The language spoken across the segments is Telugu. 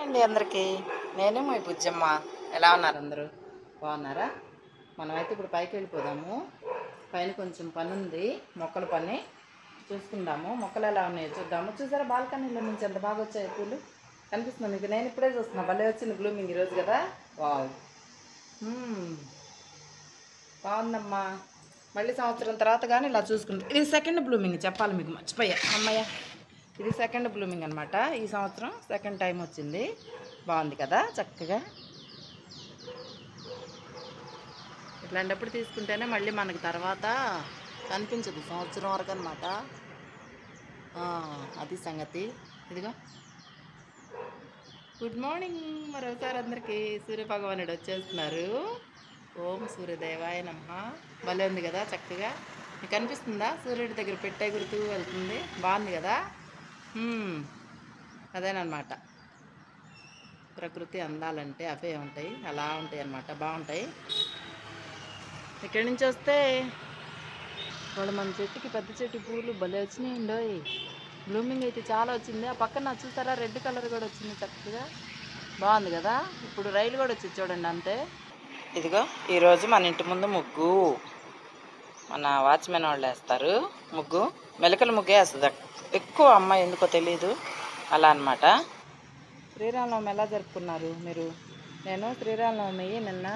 అండి అందరికీ. నేను మీ బుజ్జమ్మ. ఎలా ఉన్నారు అందరూ? బాగున్నారా? మనమైతే ఇప్పుడు పైకి వెళ్ళిపోదాము. పైన కొంచెం పని ఉంది, మొక్కల పని చూసుకుందాము. మొక్కలు ఎలా ఉన్నాయో చూద్దాము. చూసారా బాల్కనీలో నుంచి ఎంత బాగా వచ్చాయి పూలు? కనిపిస్తుంది మీకు? నేను ఇప్పుడే చూస్తున్నా. భలే వచ్చింది బ్లూమింగ్ ఈరోజు కదా. వావ్, బాగుందమ్మా. మళ్ళీ సంవత్సరం తర్వాత కానీ ఇలా చూసుకుంటాం. ఇది సెకండ్ బ్లూమింగ్ చెప్పాలి మీకు, మర్చిపోయా అమ్మయ్య. ఇది సెకండ్ బ్లూమింగ్ అనమాట. ఈ సంవత్సరం సెకండ్ టైం వచ్చింది. బాగుంది కదా చక్కగా. ఇట్లాంటప్పుడు తీసుకుంటేనే మళ్ళీ మనకి తర్వాత కనిపించదు సంవత్సరం వరకు అనమాట. అది సంగతి. ఇదిగో గుడ్ మార్నింగ్ మరోసారి అందరికీ. సూర్యభగవానుడు వచ్చేస్తున్నారు. ఓం సూర్యదేవాయ నమః. భలే ఉంది కదా చక్కగా. మీకు కనిపిస్తుందా? సూర్యుడి దగ్గర పెట్టే గుర్తు వెళ్తుంది. బాగుంది కదా. అదేనమాట, ప్రకృతి అందాలంటే అవే ఉంటాయి, అలా ఉంటాయి అన్నమాట. బాగుంటాయి. ఇక్కడి నుంచి వస్తే వాళ్ళు మన చెట్టుకి పెద్ద చెట్టు పూలు భలే వచ్చినాయండి. బ్లూమింగ్ అయితే చాలా వచ్చింది. ఆ పక్కన చూసారా రెడ్ కలర్ కూడా వచ్చింది చక్కగా. బాగుంది కదా. ఇప్పుడు రైలు కూడా వచ్చింది చూడండి అంతే. ఇదిగో ఈరోజు మన ఇంటి ముందు ముగ్గు మన వాచ్మెన్ వాళ్ళు వేస్తారు. ముగ్గు మెలకల ముగ్గే వేస్తుంది ఎక్కువ. అమ్మాయి ఎందుకో తెలీదు, అలా అనమాట. శ్రీరామనవమి ఎలా జరుపుకున్నారు మీరు? నేను శ్రీరామనవమి నిన్న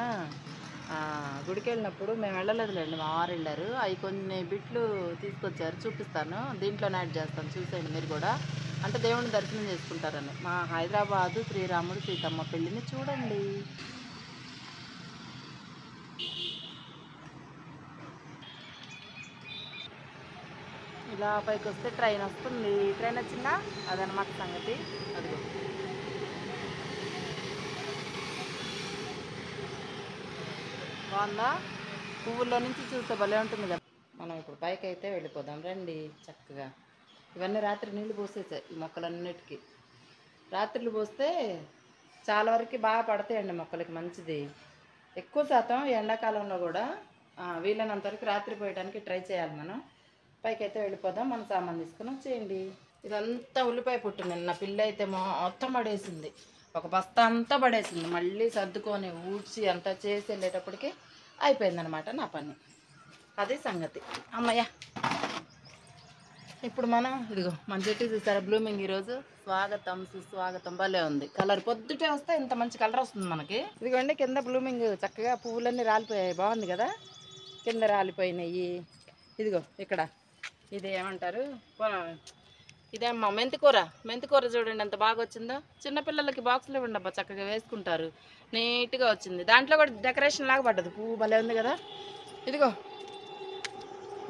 గుడికి వెళ్ళినప్పుడు మేము వెళ్ళలేదులేండి, మా వారు వెళ్ళారు. అవి కొన్ని బిట్లు తీసుకొచ్చారు, చూపిస్తాను. దీంట్లో యాడ్ చేస్తాను, చూసేయండి మీరు కూడా. అంటే దేవుని దర్శనం చేసుకుంటారని. మా హైదరాబాదు శ్రీరాముడు సీతమ్మ పెళ్ళిని చూడండి. ఇలా పైకి వస్తే ట్రైన్ వస్తుంది. ట్రైన్ వచ్చిందా? అదనమాట సంగతి. అదిగో బాగుందా? పువ్వుల్లో నుంచి చూస్తే భలే ఉంటుంది కదా. మనం ఇప్పుడు పైకి అయితే వెళ్ళిపోదాం రండి చక్కగా. ఇవన్నీ రాత్రి నీళ్ళు పోసేసాయి ఈ మొక్కలన్నిటికీ. రాత్రులు పోస్తే చాలా వరకు బాగా పడతాయండి మొక్కలకి, మంచిది. ఎక్కువ శాతం ఎండాకాలంలో కూడా వీలైనంత వరకు రాత్రి పోయడానికి ట్రై చేయాలి మనం. పైకి అయితే వెళ్ళిపోదాం. మన సామాన్ తీసుకుని వచ్చేయండి. ఇదంతా ఉల్లిపాయ పుట్టు. నిన్న పిల్ల అయితే మొత్తం పడేసింది, ఒక బస్తా అంతా పడేసింది. మళ్ళీ సర్దుకొని ఊడ్చి అంతా చేసి వెళ్ళేటప్పటికి అయిపోయిందనమాట నా పని. అదే సంగతి. అమ్మయ్య, ఇప్పుడు మనం ఇదిగో మన చెట్టు చూసారా బ్లూమింగ్ ఈరోజు. స్వాగతం సుస్వాగతం. భలే ఉంది కలర్. పొద్దుటే వస్తే ఇంత మంచి కలర్ వస్తుంది మనకి. ఇదిగోండి కింద బ్లూమింగ్ చక్కగా పువ్వులన్నీ రాలిపోయాయి. బాగుంది కదా. కింద రాలిపోయినాయి. ఇదిగో ఇక్కడ ఇది ఏమంటారు, ఇదేమ్మా మెంతికూర. మెంతికూర చూడండి ఎంత బాగా వచ్చిందో. చిన్నపిల్లలకి బాక్స్లో ఇవ్వండి అబ్బా, చక్కగా వేసుకుంటారు. నీట్గా వచ్చింది. దాంట్లో కూడా డెకరేషన్ లాగా పడ్డది పువ్వు. భలే ఉంది కదా. ఇదిగో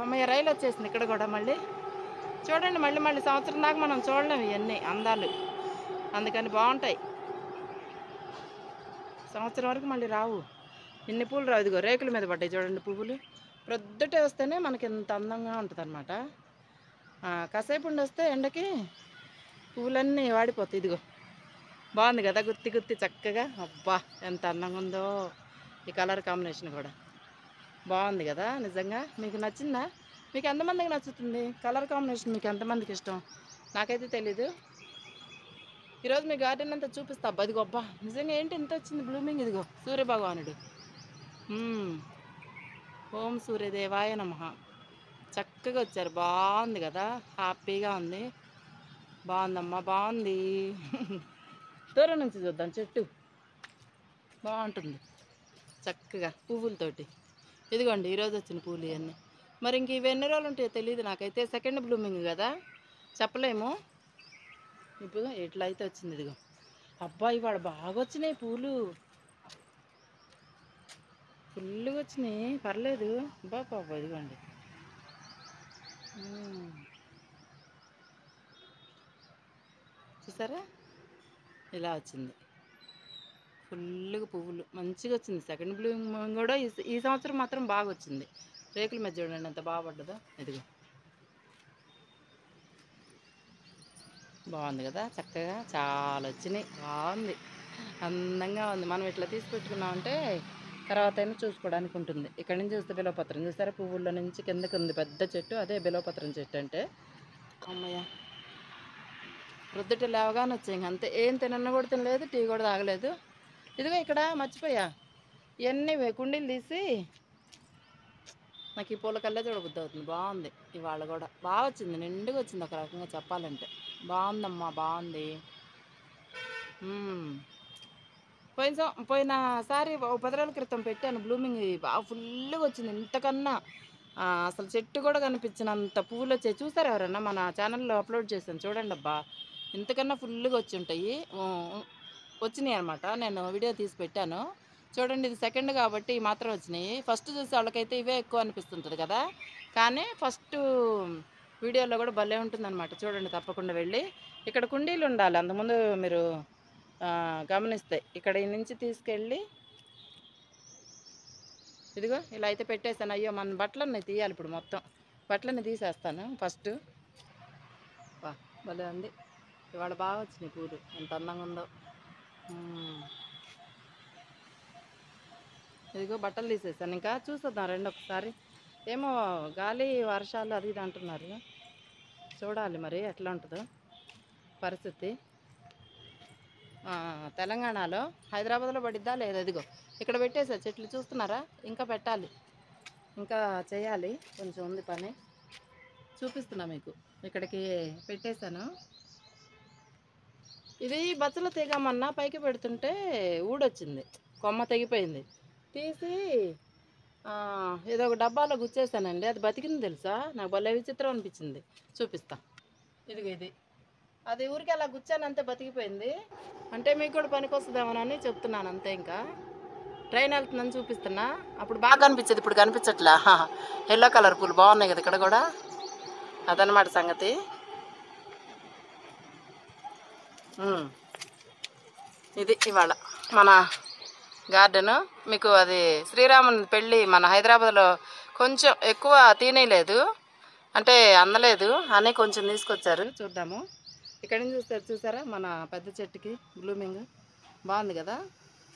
అమ్మయ్య, రైలు వచ్చేసింది ఇక్కడ కూడా. మళ్ళీ చూడండి, మళ్ళీ మళ్ళీ సంవత్సరం దాకా మనం చూడలేము ఇవన్నీ అందాలు. అందుకని బాగుంటాయి. సంవత్సరం వరకు మళ్ళీ రావు ఇన్ని పూలు రావు. ఇదిగో రేకుల మీద పడ్డాయి చూడండి పువ్వులు. ప్రొద్దుటే వస్తేనే మనకి ఎంత అందంగా ఉంటుంది అనమాట. కాసేపు ఉండి వస్తే ఎండకి పువ్వులన్నీ వాడిపోతాయి. ఇదిగో బాగుంది కదా, గుత్తి గుత్తి చక్కగా. అబ్బా ఎంత అందంగా ఉందో. ఈ కలర్ కాంబినేషన్ కూడా బాగుంది కదా. నిజంగా మీకు నచ్చిందా? మీకు ఎంతమందికి నచ్చుతుంది కలర్ కాంబినేషన్? మీకు ఎంతమందికి ఇష్టం? నాకైతే తెలీదు. ఈరోజు మీ గార్డెన్ అంతా చూపిస్తా. అబ్బా ఇదిగో, అబ్బా నిజంగా ఏంటి ఎంత వచ్చింది బ్లూమింగ్. ఇదిగో సూర్యభగవానుడు. ఓం సూర్యదేవాయ నమః. చక్కగా వచ్చారు. బాగుంది కదా, హ్యాపీగా ఉంది. బాగుందమ్మా, బాగుంది. దూరం నుంచి చూద్దాం. చెట్టు బాగుంటుంది చక్కగా పువ్వులతోటి. ఇదిగోండి ఈరోజు వచ్చిన పూలు ఇవన్నీ. మరి ఇంక ఇవి ఎన్ని రోజులు ఉంటాయో తెలియదు నాకైతే. సెకండ్ బ్లూమింగ్ కదా, చెప్పలేము. ఇప్పుడు ఎట్లా అయితే వచ్చింది. ఇదిగో అబ్బా ఇవాళ బాగా వచ్చినాయి పూలు, ఫుల్గా వచ్చినాయి. పర్లేదు బాబా. ఇదిగోండి చూసారా ఇలా వచ్చింది. ఫుల్గా పువ్వులు మంచిగా వచ్చింది. సెకండ్ బ్లూమింగ్ కూడా ఈ సంవత్సరం మాత్రం బాగా వచ్చింది. రేకుల మీద చూడండి ఎంత బాగా పడ్డదో. ఇదిగో బాగుంది కదా చక్కగా. చాలా వచ్చినాయి. బాగుంది, అందంగా ఉంది. మనం ఇట్లా తీసి పెట్టుకున్నామంటే తర్వాత అయినా చూసుకోవడానికి ఉంటుంది. ఇక్కడి నుంచి చూస్తే బిలవపత్రం చూసారా, పువ్వుల్లో నుంచి కిందకి ఉంది పెద్ద చెట్టు. అదే బిలవపత్రం చెట్టు అంటే. అమ్మయ్య, ప్రొద్దుట లేవగానే వచ్చాయి ఇంక అంతే. ఏం తినన్నా కూడా తినలేదు, టీ కూడా తాగలేదు. ఇదిగో ఇక్కడ మర్చిపోయా, ఇవన్నీ కుండీలు తీసి నాకు ఈ పూల కల్లా చూడబుద్ధి అవుతుంది. బాగుంది ఇవాళ కూడా, బాగా వచ్చింది, నిండుగా వచ్చింది ఒక రకంగా చెప్పాలంటే. బాగుందమ్మా, బాగుంది. పోయినసారి 10 రోజుల క్రితం పెట్టాను బ్లూమింగ్, బాగా ఫుల్గా వచ్చింది. ఇంతకన్నా అసలు చెట్టు కూడా కనిపించినంత పువ్వులు వచ్చాయి. చూసారా ఎవరన్నా? మన ఛానల్లో అప్లోడ్ చేశాను చూడండి అబ్బా, ఇంతకన్నా ఫుల్గా వచ్చి ఉంటాయి. వచ్చినాయి అనమాట, నేను వీడియో తీసి పెట్టాను చూడండి. ఇది సెకండ్ కాబట్టి ఈ మాత్రం వచ్చినాయి. ఫస్ట్ చూసే వాళ్ళకైతే ఇవే ఎక్కువ అనిపిస్తుంటుంది కదా, కానీ ఫస్ట్ వీడియోలో కూడా భలే ఉంటుందన్నమాట. చూడండి తప్పకుండా వెళ్ళి. ఇక్కడ కుండీలు ఉండాలి, అంతకుముందు మీరు గమనిస్తే ఇక్కడ నుంచి తీసుకెళ్ళి ఇదిగో ఇలా అయితే పెట్టేశాను. అయ్యో మన బట్టలన్నీ తీయాలి ఇప్పుడు, మొత్తం బట్టలన్నీ తీసేస్తాను ఫస్ట్. వా భలే ఉంది ఇవాళ, బాగా వచ్చినాయి పూలు, ఎంత అందంగా ఉందో. ఇదిగో బట్టలు తీసేసాను, ఇంకా చూసేద్దాం రెండు ఒకసారి. ఏమో గాలి వర్షాలు అది ఇది అంటున్నారు, చూడాలి మరి ఎట్లా ఉంటుందో పరిస్థితి. తెలంగాణలో హైదరాబాద్లో పడిద్దా లేదా? ఇదిగో ఇక్కడ పెట్టేసా చెట్లు, చూస్తున్నారా? ఇంకా పెట్టాలి, ఇంకా చేయాలి, కొంచెం ఉంది పని. చూపిస్తున్నా మీకు, ఇక్కడికి పెట్టేశాను. ఇది బచ్చల తీగమన్నా పైకి పెడుతుంటే ఊడొచ్చింది, కొమ్మ తెగిపోయింది. తీసి ఏదో ఒక డబ్బాలో గుచ్చేసానండి, అది బతికింది తెలుసా? నాకు భలే విచిత్రం అనిపించింది, చూపిస్తా. ఇదిగో ఇది, అది ఊరికి అలా గుచ్చానంతే బతికిపోయింది. అంటే మీకు కూడా పనికి వస్తుందేమోనని చెప్తున్నాను అంతే. ఇంకా ట్రైన్ వెళ్తుందని చూపిస్తున్నా, అప్పుడు బాగా కనిపించేది, ఇప్పుడు కనిపించట్లా. ఎల్లో కలర్ పూలు బాగున్నాయి కదా ఇక్కడ కూడా, అదనమాట సంగతి. ఇది ఇవాళ మన గార్డెను. మీకు అది శ్రీరాముని పెళ్ళి మన హైదరాబాద్లో కొంచెం ఎక్కువ తీనేయలేదు, అంటే అందలేదు అని కొంచెం తీసుకొచ్చారు, చూద్దాము. ఇక్కడ నుంచి చూసారా మన పెద్ద చెట్టుకి బ్లూమింగ్ బాగుంది కదా.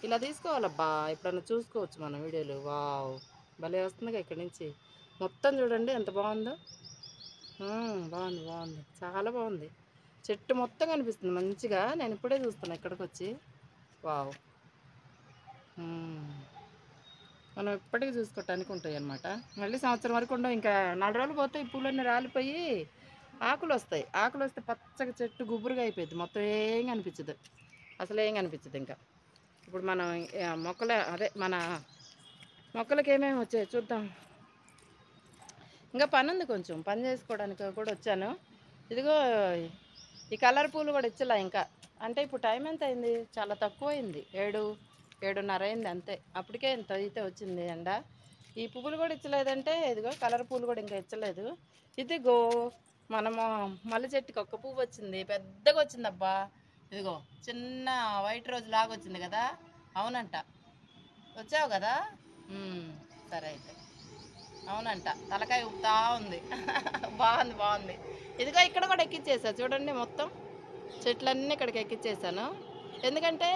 ఇలా తీసుకోవాలబ్బా, ఎప్పుడన్నా చూసుకోవచ్చు మన వీడియోలు. వావ్ భలే వస్తుందిగా ఇక్కడ నుంచి మొత్తం, చూడండి ఎంత బాగుందో. బాగుంది బాగుంది, చాలా బాగుంది. చెట్టు మొత్తం కనిపిస్తుంది మంచిగా, నేను ఇప్పుడే చూస్తున్నా ఇక్కడికి వచ్చి. వావ్, మనం ఇప్పటికీ చూసుకోవటానికి ఉంటాయి అన్నమాట. మళ్ళీ సంవత్సరం వరకు ఉండవు, ఇంకా 4 రోజులు పోతే ఈ పూలన్నీ రాలిపోయి ఆకులు వస్తాయి. ఆకులు వస్తే పచ్చగా చెట్టు గుబురుగా అయిపోయింది, మొత్తం ఏం కనిపించదు, అసలు ఏం కనిపించదు. ఇంకా ఇప్పుడు మనం మన మొక్కలకి ఏమేమి వచ్చాయి చూద్దాం. ఇంకా పని ఉంది, కొంచెం పని చేసుకోవడానికి కూడా వచ్చాను. ఇదిగో ఈ కలర్ పూలు కూడా ఇచ్చలా ఇంకా, అంటే ఇప్పుడు టైం ఎంత అయింది? చాలా తక్కువ అయింది, 7:30 అయింది అంతే. అప్పటికే ఇంత అయితే వచ్చింది ఎండ. ఈ పువ్వులు కూడా ఇచ్చలేదంటే, ఇదిగో కలర్ పూలు కూడా ఇంకా ఇచ్చలేదు. ఇదిగో మనము మల్లె చెట్టుకి ఒక్క పువ్వు వచ్చింది, పెద్దగా వచ్చిందబ్బా. ఇదిగో చిన్న వైట్ రోజు లాగా వచ్చింది కదా. అవునంట, వచ్చావు కదా. సరే అయితే, అవునంట, తలకాయ ఊపుతా ఉంది. బాగుంది బాగుంది. ఇదిగో ఇక్కడ కూడా ఎక్కించేసా చూడండి, మొత్తం చెట్లన్నీ ఇక్కడికి ఎక్కించేసాను. ఎందుకంటే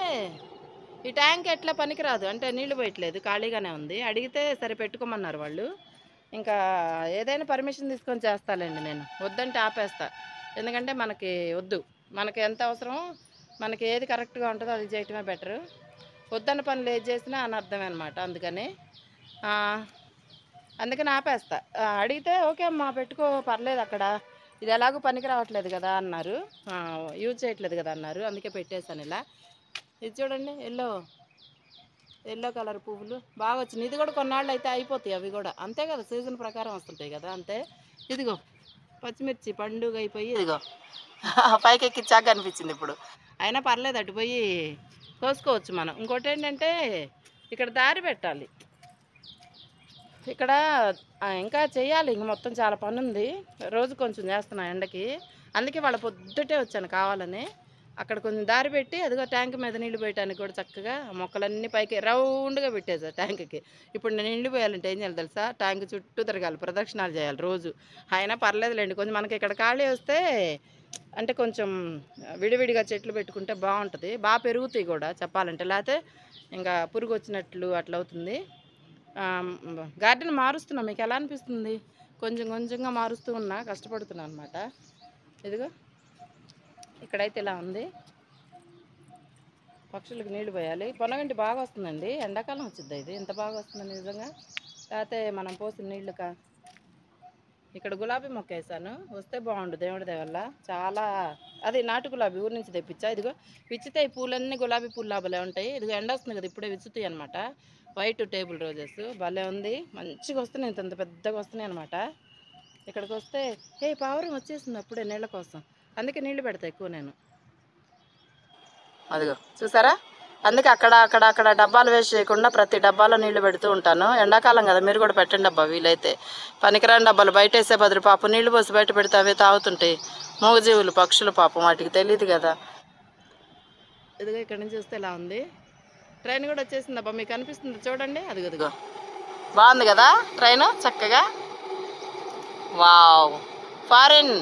ఈ ట్యాంక్ ఎట్లా పనికిరాదు, అంటే నీళ్లు పోయట్లేదు, ఖాళీగానే ఉంది. అడిగితే సరే పెట్టుకోమన్నారు వాళ్ళు. ఇంకా ఏదైనా పర్మిషన్ తీసుకొని చేస్తాలేండి, నేను వద్దంటే ఆపేస్తా. ఎందుకంటే మనకి వద్దు, మనకి ఎంత అవసరమో, మనకి ఏది కరెక్ట్గా ఉంటుందో అది చేయటమే బెటరు. వద్దన్న పనులు ఏది చేసినా అనర్థమే అనమాట. అందుకని ఆపేస్తా. అడిగితే ఓకే అమ్మా పెట్టుకో పర్లేదు, అక్కడ ఇది ఎలాగో పనికి రావట్లేదు కదా అన్నారు, యూజ్ చేయట్లేదు కదా అన్నారు, అందుకే పెట్టేశాను ఇలా. ఇది చూడండి, ఎల్లో కలర్ పువ్వులు బాగా వచ్చినాయి. ఇది కూడా కొన్నాళ్ళు అయితే అయిపోతాయి, అవి కూడా అంతే కదా, సీజన్ ప్రకారం వస్తుంటాయి కదా అంతే. ఇదిగో పచ్చిమిర్చి పండుగ అయిపోయి ఇదిగో పైకి ఎక్కిచ్చాక అనిపించింది ఇప్పుడు. అయినా పర్లేదు, అటు పోయి కోసుకోవచ్చు మనం. ఇంకోటి ఏంటంటే ఇక్కడ దారి పెట్టాలి, ఇక్కడ ఇంకా చేయాలి, ఇంక మొత్తం చాలా పని ఉంది. రోజు కొంచెం చేస్తున్నా ఎండకి, అందుకే వాళ్ళ పొద్దుటే వచ్చాను కావాలని. అక్కడ కొంచెం దారి పెట్టి అదిగో ట్యాంక్ మీద నీళ్లు పోయటానికి కూడా చక్కగా మొక్కలన్నీ పైకి రౌండ్గా పెట్టేసా ట్యాంక్కి. ఇప్పుడు నేను నీళ్లు పోయాలంటే ఏం చేయాలి తెలుసా? ట్యాంక్ చుట్టూ తిరగాలి, ప్రదక్షిణాలు చేయాలి రోజు. అయినా పర్లేదులేండి, కొంచెం మనకి ఇక్కడ ఖాళీ వస్తే అంటే కొంచెం విడివిడిగా చెట్లు పెట్టుకుంటే బాగుంటుంది, బాగా పెరుగుతాయి కూడా చెప్పాలంటే. లేకపోతే ఇంకా పురుగు వచ్చినట్లు అట్లా అవుతుంది. గార్డెన్ మారుస్తున్నా, మీకు ఎలా అనిపిస్తుంది? కొంచెం కొంచెంగా మారుస్తూ ఉన్నా, కష్టపడుతున్నా అనమాట. ఇదిగో ఇక్కడైతే ఇలా ఉంది. పక్షులకు నీళ్లు పోయాలి. పొనగంటి బాగా వస్తుందండి, ఎండాకాలం వచ్చింది ఇది. ఇంత బాగా వస్తుందండి నిజంగా. లేకపోతే మనం పోసిన నీళ్లుక. ఇక్కడ గులాబీ మొక్క వేసాను, వస్తే బాగుండు దేవుడి దయ వల్ల. చాలా అది నాటు గులాబీ ఊరి నుంచి తెప్పించా. ఇదిగో విచ్చితే ఈ పూలన్నీ గులాబీ పూలు లాభలే ఉంటాయి. ఇదిగో ఎండ వస్తుంది కదా, ఇప్పుడే విచ్చుతాయి అనమాట. వైట్ టేబుల్ రోజెస్ భలే ఉంది, మంచిగా వస్తున్నాయి, ఇంత పెద్దగా వస్తున్నాయి అనమాట. ఇక్కడికి వస్తే పావురం వచ్చేసింది అప్పుడే నీళ్ళ కోసం, అందుకే నీళ్లు పెడతా ఎక్కువ నేను. అదిగో చూసారా, అందుకే అక్కడ డబ్బాలు వేస్ట్ చేయకుండా ప్రతి డబ్బాలో నీళ్లు పెడుతూ ఉంటాను. ఎండాకాలం కదా, మీరు కూడా పెట్టండి డబ్బా వీలైతే. పనికిరాని డబ్బాలు బయట వేసే బదులు పాపం నీళ్లు పోసి బయట పెడితే అవే తాగుతుంటాయి. మూగజీవులు పక్షులు పాపం, వాటికి తెలియదు కదా. ఇదిగో ఇక్కడ నుంచి చూస్తే ఇలా ఉంది. ట్రైన్ కూడా వచ్చేసింది అబ్బా, మీకు కనిపిస్తుంది చూడండి. అదిగో బాగుంది కదా ట్రైన్, చక్కగా. Wow, foreign.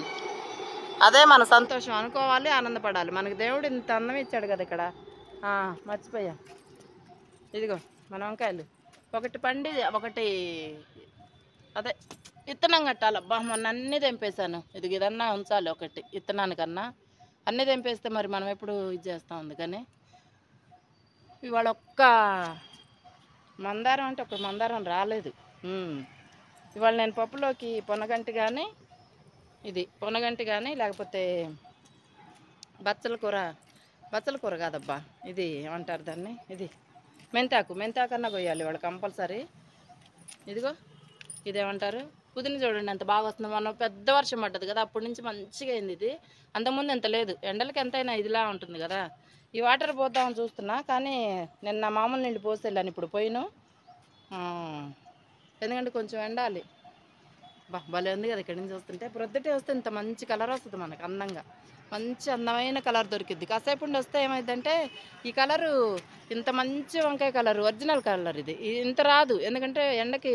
అదే మన సంతోషం అనుకోవాలి, ఆనందపడాలి. మనకి దేవుడు ఇంత అందం ఇచ్చాడు కదా ఇక్కడ. మర్చిపోయా, ఇదిగో మన వంకాయలు ఒకటి పండి ఒకటి అదే విత్తనం కట్టాలబ్బా. మొన్న అన్నీ తెంపేశాను. ఇదన్నా ఉంచాలి ఒకటి విత్తనానికన్నా. అన్నీ తెంపేస్తే మరి మనం ఎప్పుడు ఇది చేస్తాం. అందుకని ఇవాళ ఒక్క మందారం అంటే ఒక మందారం రాలేదు. ఇవాళ నేను పప్పులోకి పొనగంటి కానీ, ఇది పొనగంటి కానీ, లేకపోతే బచ్చల కూర కాదబ్బా, ఇది ఏమంటారు దాన్ని, ఇది మెంతాకన్నా కొయ్యాలి వాళ్ళు కంపల్సరీ. ఇదిగో ఇదేమంటారు, పుదీనా చూడండి ఎంత బాగా వస్తుంది. మనం పెద్ద వర్షం పడ్డది కదా, అప్పటి నుంచి మంచిగా అయింది ఇది. అంతకుముందు ఎంత లేదు, ఎండలకి ఎంతైనా ఇదిలా ఉంటుంది కదా. ఈ వాటర్ పోద్దామని చూస్తున్నా, కానీ నిన్న మామూలు నీళ్ళు పోసి వెళ్ళాను, ఇప్పుడు పోయిను. ఎందుకంటే కొంచెం ఎండాలి. భలే ఉంది కదా ఇక్కడి నుంచి వస్తుంటే. ప్రొద్దుటే వస్తే ఇంత మంచి కలర్ వస్తుంది మనకు, అందంగా మంచి అందమైన కలర్ దొరికిద్ది. కాసేపు ఉండి వస్తే ఏమైందంటే ఈ కలరు ఇంత మంచి వంకాయ కలర్, ఒరిజినల్ కలర్ ఇది ఇంత రాదు. ఎందుకంటే ఎండకి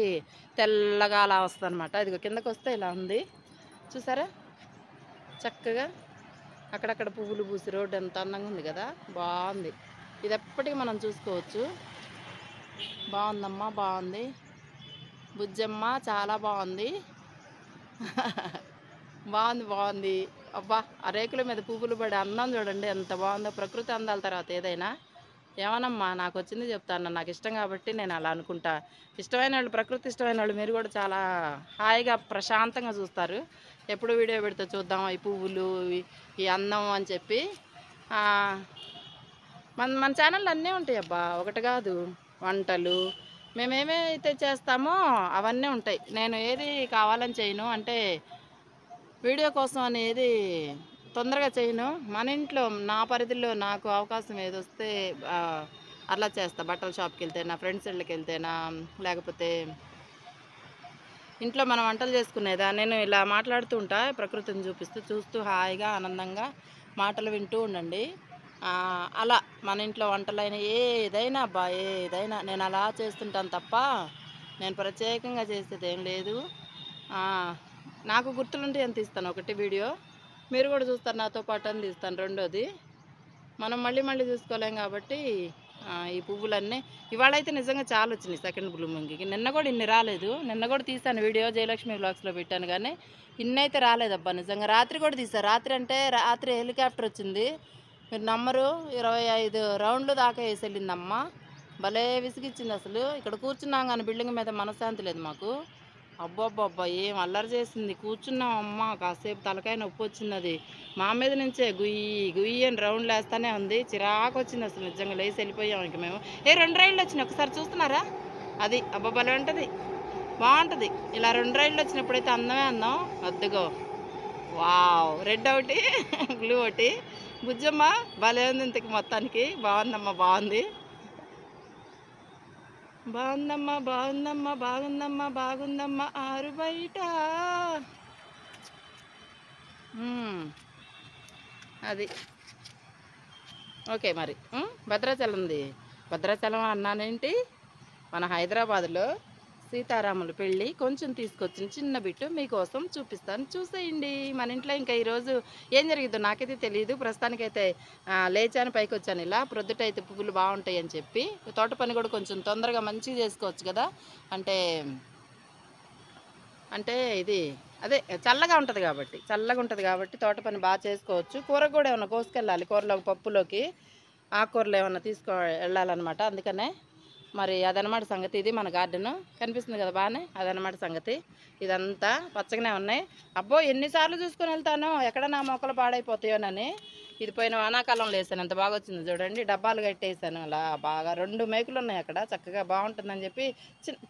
తెల్లగా అలా వస్తుంది అనమాట. ఇది కిందకు వస్తే ఇలా ఉంది చూసారా, చక్కగా అక్కడక్కడ పువ్వులు పూసి రోడ్డు ఎంత అందంగా ఉంది కదా, బాగుంది. ఇది ఎప్పటికీ మనం చూసుకోవచ్చు. బాగుందమ్మా, బాగుంది బుజ్జమ్మ, చాలా బాగుంది. బాగుంది అబ్బా. ఆ రేకుల మీద పువ్వులు పడి అందం చూడండి ఎంత బాగుందో. ప్రకృతి అందాల తర్వాత ఏదైనా. ఏమనమ్మా, నాకు వచ్చింది చెప్తాను, నాకు ఇష్టం కాబట్టి నేను అలా అనుకుంటా. ఇష్టమైన వాళ్ళు, ప్రకృతి ఇష్టమైన వాళ్ళు మీరు కూడా చాలా హాయిగా ప్రశాంతంగా చూస్తారు. ఎప్పుడు వీడియో పెడితే చూద్దాం ఈ పువ్వులు ఈ అందం అని చెప్పి. మన ఛానల్లో అన్నీ ఉంటాయి అబ్బా, ఒకటి కాదు. వంటలు మేమేమైతే చేస్తామో అవన్నీ ఉంటాయి. నేను ఏది కావాలని చేయను, అంటే వీడియో కోసం అనేది తొందరగా చేయను. మన ఇంట్లో నా పరిధిలో నాకు అవకాశం ఏది వస్తే అలా చేస్తా. బట్టల షాప్కి వెళ్తేనా, ఫ్రెండ్స్ ఇళ్ళకి వెళ్తేనా, లేకపోతే ఇంట్లో మనం వంటలు చేసుకునేదా, నేను ఇలా మాట్లాడుతూ ఉంటా, ప్రకృతిని చూస్తూ హాయిగా ఆనందంగా మాటలు వింటూ ఉండండి. అలా మన ఇంట్లో వంటలైన ఏదైనా అబ్బా, ఏదైనా నేను అలా చేస్తుంటాను తప్ప నేను ప్రత్యేకంగా చేసేది ఏం లేదు. నాకు గుర్తులుంటే ఎంత తీస్తాను ఒకటి వీడియో, మీరు కూడా చూస్తారు నాతో పాటు అని తీస్తాను. రెండోది మనం మళ్ళీ చూసుకోలేం కాబట్టి ఈ పువ్వులన్నీ ఇవాళైతే నిజంగా చాలా వచ్చినాయి సెకండ్ బ్లూమింగ్కి. నిన్న కూడా ఇన్ని రాలేదు. నిన్న కూడా తీసాను వీడియో, జయలక్ష్మి బ్లాగ్స్లో పెట్టాను, కానీ ఇన్నైతే రాలేదబ్బా నిజంగా. రాత్రి కూడా తీసాను. రాత్రి హెలికాప్టర్ వచ్చింది, మీరు నమ్మరు, 25 రౌండ్లు దాకా వేసి వెళ్ళిందమ్మ. భలే విసిగిచ్చింది అసలు. ఇక్కడ కూర్చున్నాం కానీ బిల్డింగ్ మీద మనశ్శాంతి లేదు మాకు. అబ్బబ్బబ్బా ఏం అల్లరి చేసింది. కూర్చున్నాం అమ్మ, కాసేపు తలకాయ నొప్పి వచ్చింది. అది మా మీద నుంచే గుయ్యి అని రౌండ్లు వేస్తానే ఉంది. చిరాకు వచ్చింది అసలు నిజంగా. లేచి వెళ్ళిపోయాం ఇంక మేము. 2 రైళ్ళు వచ్చినాయి, ఒకసారి చూస్తున్నారా? అది అబ్బా భలే ఉంటుంది, బాగుంటుంది. ఇలా 2 రైళ్ళు వచ్చినప్పుడైతే అందమే అందం. అద్దుగో వావ్, రెడ్ ఒకటి బ్లూ ఒకటి. బుజ్జమ్మ భలే ఉంది ఇంతకి మొత్తానికి. బాగుందమ్మా, బాగుంది. బాగుందమ్మా ఆరు బయట. అది ఓకే మరి. భద్రాచలం అన్నానేంటి, మన హైదరాబాద్లో సీతారాముల పెళ్ళి కొంచెం తీసుకొచ్చిన చిన్న బిట్టు మీకోసం చూపిస్తాను, చూసేయండి. మన ఇంట్లో ఇంకా ఈరోజు ఏం జరిగిద్దో నాకైతే తెలియదు. ప్రస్తుతానికైతే లేచాను, పైకి వచ్చాను. ఇలా ప్రొద్దుటైతే పువ్వులు బాగుంటాయి అని చెప్పి, తోట పని కూడా కొంచెం తొందరగా మంచిగా చేసుకోవచ్చు కదా. అంటే ఇది అదే చల్లగా ఉంటుంది కాబట్టి తోట పని బాగా చేసుకోవచ్చు. కూర కూడా ఏమన్నా కోసుకెళ్ళాలి, కూరలోకి పప్పులోకి ఆకుకూరలు ఏమన్నా వెళ్ళాలన్నమాట. అందుకనే మరి అదనమాట సంగతి. ఇది మన గార్డెను కనిపిస్తుంది కదా బాగానే, అదనమాట సంగతి. ఇదంతా పచ్చగానే ఉన్నాయి. అబ్బో ఎన్నిసార్లు చూసుకొని వెళ్తాను ఎక్కడ నా మొక్కలు పాడైపోతాయోనని. ఇది పోయిన వానాకాలంలో వేసాను, ఎంత బాగా వచ్చింది చూడండి. డబ్బాలు కట్టేసాను అలా బాగా. 2 మేకులు ఉన్నాయి అక్కడ, చక్కగా బాగుంటుందని చెప్పి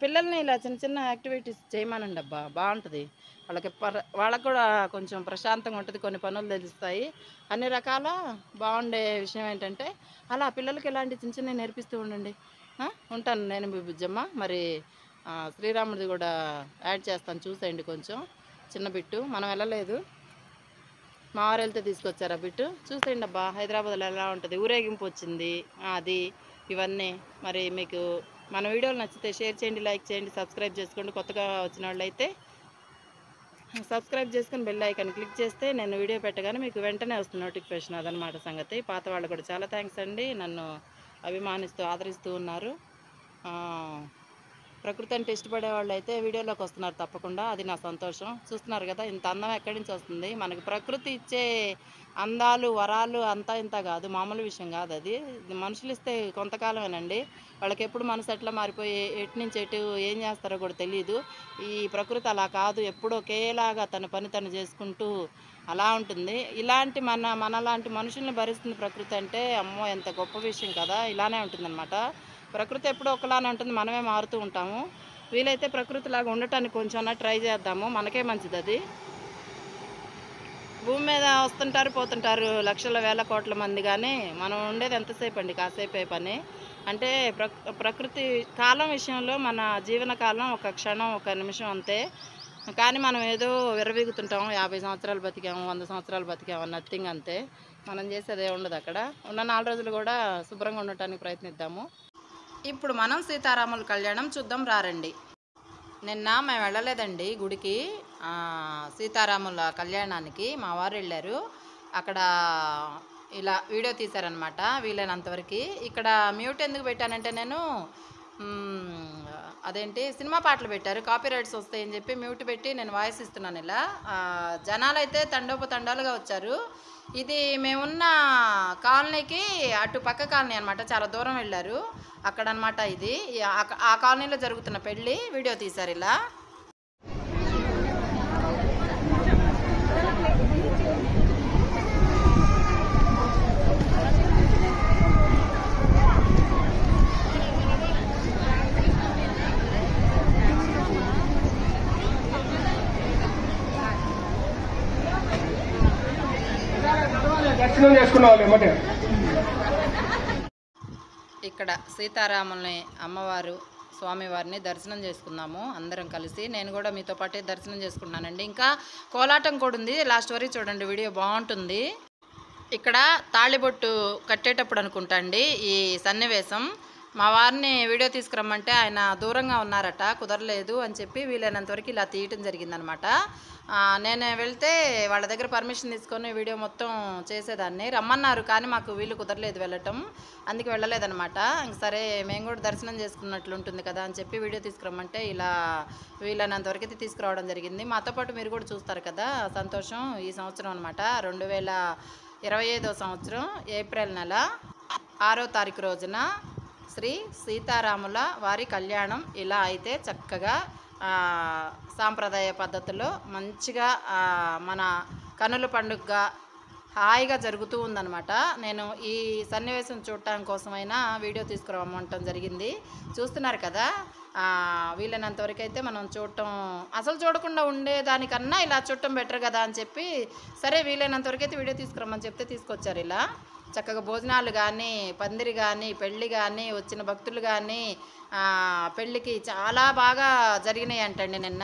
పిల్లల్ని ఇలా చిన్న చిన్న యాక్టివిటీస్ చేయమనండి. అబ్బా బాగుంటుంది వాళ్ళకి కూడా కొంచెం ప్రశాంతంగా ఉంటుంది, కొన్ని పనులు తెలుస్తాయి, అన్ని రకాల బాగుండే విషయం ఏంటంటే అలా పిల్లలకి ఇలాంటి చిన్న చిన్నవి నేర్పిస్తూ ఉండండి. ఉంటాను నేను మీ బుజ్జమ్మ. మరి శ్రీరాముడిది కూడా యాడ్ చేస్తాను, చూసేయండి కొంచెం చిన్న బిట్టు. మనం వెళ్ళలేదు, మా వారు వెళ్తే తీసుకొచ్చారు ఆ బిట్టు, చూసేయండి. అబ్బా హైదరాబాద్లో ఎలా ఉంటుంది, ఊరేగింపు వచ్చింది అది, ఇవన్నీ. మరి మీకు మన వీడియోలు నచ్చితే షేర్ చేయండి, లైక్ చేయండి, సబ్స్క్రైబ్ చేసుకోండి. కొత్తగా వచ్చిన వాళ్ళు అయితే సబ్స్క్రైబ్ చేసుకుని బెల్ ఐకాన్ క్లిక్ చేస్తే నేను వీడియో పెట్టగానే మీకు వెంటనే వస్తుంది నోటిఫికేషన్. అదనమాట సంగతి. పాత వాళ్ళు కూడా చాలా థ్యాంక్స్ అండి, నన్ను అభిమానిస్తూ ఆదరిస్తూ ఉన్నారు. ప్రకృతి అంటే ఇష్టపడే వాళ్ళు అయితే వీడియోలోకి వస్తున్నారు తప్పకుండా, అది నా సంతోషం. చూస్తున్నారు కదా ఇంత అందం ఎక్కడి నుంచి వస్తుంది. మనకి ప్రకృతి ఇచ్చే అందాలు వరాలు అంతా ఇంత కాదు, మామూలు విషయం కాదు. అది మనుషులు ఇస్తే కొంతకాలమేనండి, వాళ్ళకి ఎప్పుడు మనసు ఎట్లా మారిపోయి ఎటు నుంచి ఎటు ఏం చేస్తారో కూడా తెలియదు. ఈ ప్రకృతి అలా కాదు, ఎప్పుడు ఒకేలాగా తన పని తను చేసుకుంటూ అలా ఉంటుంది. ఇలాంటి మనలాంటి మనుషుల్ని భరిస్తుంది ప్రకృతి అంటే, అమ్మో ఎంత గొప్ప విషయం కదా. ఇలానే ఉంటుందన్నమాట ప్రకృతి, ఎప్పుడూ ఒకలానే ఉంటుంది, మనమే మారుతూ ఉంటాము. వీలైతే ప్రకృతిలాగా ఉండటానికి కొంచెం ట్రై చేద్దాము, మనకే మంచిది. అది భూమి మీద వస్తుంటారు పోతుంటారు లక్షల వేల కోట్ల మంది, కానీ మనం ఉండేది ఎంతసేపు అండి, కాసేపే పని. అంటే ప్రకృతి కాలం విషయంలో మన జీవన కాలం ఒక క్షణం, ఒక నిమిషం అంతే. కానీ మనం ఏదో విర్రవీగుతుంటాం, 50 సంవత్సరాలు బతికాము, 100 సంవత్సరాలు బతికాము, నథింగ్ అంతే. మనం చేసేది ఉండదు అక్కడ. ఉన్న 4 రోజులు కూడా శుభ్రంగా ఉండటానికి ప్రయత్నిద్దాము. ఇప్పుడు మనం సీతారాముల కళ్యాణం చూద్దాం రారండి. నిన్న మేము వెళ్ళలేదండి గుడికి, సీతారాముల కళ్యాణానికి మా వారు వెళ్ళారు. అక్కడ ఇలా వీడియో తీశారనమాట వీలైనంతవరకు. ఇక్కడ మ్యూట్ ఎందుకు పెట్టానంటే నేను అదేంటి సినిమా పాటలు పెట్టారు, కాపీ రైట్స్ వస్తాయని చెప్పి మ్యూట్ పెట్టి నేను వాయిస్ ఇస్తున్నాను. ఇలా జనాలు అయితే తండోపతండాలుగా వచ్చారు. ఇది మేమున్న కాలనీకి అటు పక్క కాలనీ అనమాట, చాలా దూరం వెళ్ళారు అక్కడ అనమాట. ఇది ఆ కాలనీలో జరుగుతున్న పెళ్ళి వీడియో తీశారు ఇలా. ఇక్కడ సీతారాముల్ని అమ్మవారు స్వామివారిని దర్శనం చేసుకున్నాము అందరం కలిసి. నేను కూడా మీతో పాటే దర్శనం చేసుకున్నానండి. ఇంకా కోలాటం కూడా ఉంది, లాస్ట్ వరకు చూడండి, వీడియో బాగుంటుంది. ఇక్కడ తాళిబొట్టు కట్టేటప్పుడు అనుకుంటా అండి ఈ సన్నివేశం. మా వారిని వీడియో తీసుకురమ్మంటే ఆయన దూరంగా ఉన్నారట, కుదరలేదు అని చెప్పి వీలైనంతవరకు ఇలా తీయటం జరిగిందనమాట. నేను వెళ్తే వాళ్ళ దగ్గర పర్మిషన్ తీసుకొని వీడియో మొత్తం చేసేదాన్ని, రమ్మన్నారు కానీ మాకు వీలు కుదరలేదు వెళ్ళటం, అందుకే వెళ్ళలేదనమాట. ఇంక సరే మేము కూడా దర్శనం చేసుకున్నట్లు ఉంటుంది కదా అని చెప్పి వీడియో తీసుకురమ్మంటే ఇలా వీలైనంతవరకు అయితే తీసుకురావడం జరిగింది. మాతో పాటు మీరు కూడా చూస్తారు కదా, సంతోషం. ఈ సంవత్సరం అనమాట 2025వ సంవత్సరం ఏప్రిల్ నెల 6వ తారీఖు రోజున శ్రీ సీతారాముల వారి కళ్యాణం ఇలా అయితే చక్కగా సాంప్రదాయ పద్ధతిలో మంచిగా మన కనుల పండుగగా హాయిగా జరుగుతూ ఉందన్నమాట. నేను ఈ సన్నివేశం చూడటం కోసమైనా వీడియో తీసుకురమ్మంటం జరిగింది. చూస్తున్నారు కదా, వీలైనంతవరకు అయితే మనం చూడటం, అసలు చూడకుండా ఉండేదానికన్నా ఇలా చూడటం బెటర్ కదా అని చెప్పి సరే వీలైనంతవరకు అయితే వీడియో తీసుకురమ్మని చెప్తే తీసుకొచ్చారు. ఇలా చక్కగా భోజనాలు కానీ, పందిరి కానీ, పెళ్ళి కానీ, వచ్చిన భక్తులు కానీ పెళ్ళికి చాలా బాగా జరిగినాయి అంటండి నిన్న.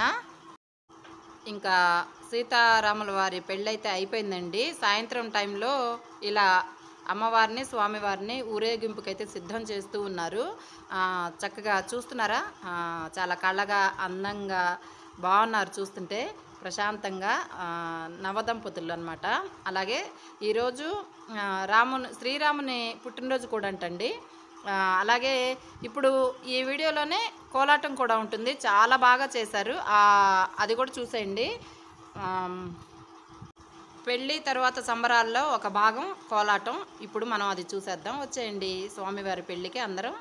ఇంకా సీతారాముల వారి పెళ్ళైతే అయిపోయిందండి. సాయంత్రం టైంలో ఇలా అమ్మవారిని స్వామివారిని ఊరేగింపుకైతే సిద్ధం చేస్తూ ఉన్నారు. చక్కగా చూస్తున్నారా, చాలా కళ్ళగా అందంగా బాగున్నారు చూస్తుంటే, ప్రశాంతంగా నవదంపతులు అనమాట. అలాగే ఈరోజు శ్రీరాముని పుట్టినరోజు కూడా అంటండి. అలాగే ఇప్పుడు ఈ వీడియోలోనే కోలాటం కూడా ఉంటుంది, చాలా బాగా చేశారు, అది కూడా చూసేయండి. పెళ్ళి తర్వాత సంబరాల్లో ఒక భాగం కోలాటం. ఇప్పుడు మనం అది చూసేద్దాం. వచ్చేయండి స్వామివారి పెళ్ళికి అందరం.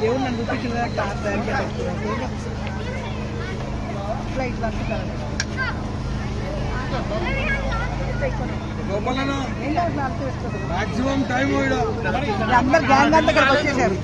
దేవుడు నన్ను చూపించిన ఫ్లైట్ మాక్సిమం టైం అందరు గ్యాంగ్ అంతా వచ్చేసారు.